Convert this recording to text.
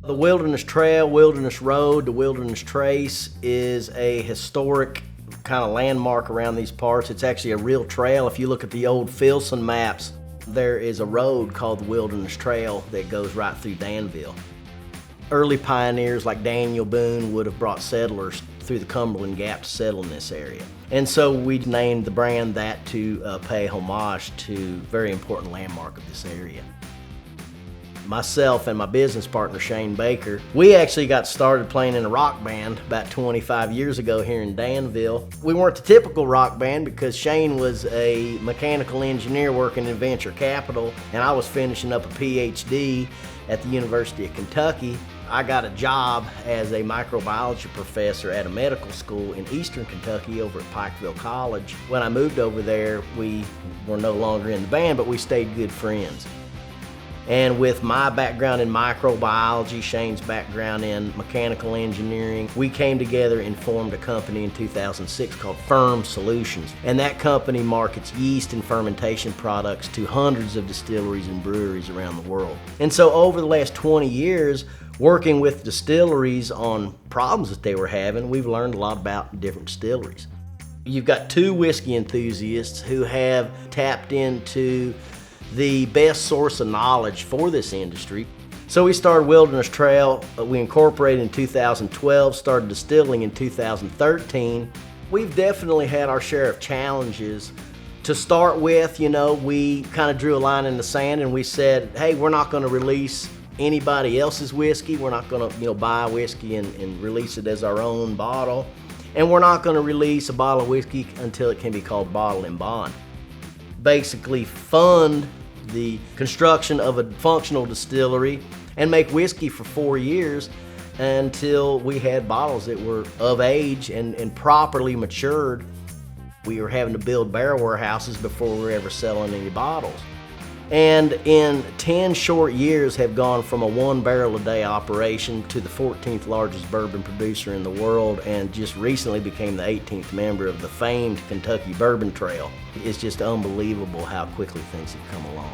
The Wilderness Trail, Wilderness Road, the Wilderness Trace is a historic kind of landmark around these parts. It's actually a real trail. If you look at the old Filson maps, there is a road called the Wilderness Trail that goes right through Danville. Early pioneers like Daniel Boone would have brought settlers through the Cumberland Gap to settle in this area. And so we named the brand that to pay homage to a very important landmark of this area. Myself and my business partner, Shane Baker, we actually got started playing in a rock band about 25 years ago here in Danville. We weren't the typical rock band because Shane was a mechanical engineer working in venture capital, and I was finishing up a PhD at the University of Kentucky. I got a job as a microbiology professor at a medical school in eastern Kentucky over at Pikeville College. When I moved over there, we were no longer in the band, but we stayed good friends. And with my background in microbiology, Shane's background in mechanical engineering, we came together and formed a company in 2006 called Firm Solutions. And that company markets yeast and fermentation products to hundreds of distilleries and breweries around the world. And so over the last 20 years, working with distilleries on problems that they were having, we've learned a lot about different distilleries. You've got two whiskey enthusiasts who have tapped into the best source of knowledge for this industry. So we started Wilderness Trail, we incorporated in 2012, started distilling in 2013. We've definitely had our share of challenges. To start with, we kind of drew a line in the sand and we said, hey, we're not going to release anybody else's whiskey. We're not going to buy whiskey and release it as our own bottle. And we're not going to release a bottle of whiskey until it can be called bottle and bond. Basically fund the construction of a functional distillery and make whiskey for 4 years until we had bottles that were of age and properly matured. We were having to build barrel warehouses before we were ever selling any bottles. And in 10 short years have gone from a 1 barrel a day operation to the 14th largest bourbon producer in the world, and just recently became the 18th member of the famed Kentucky Bourbon Trail. It's just unbelievable how quickly things have come along.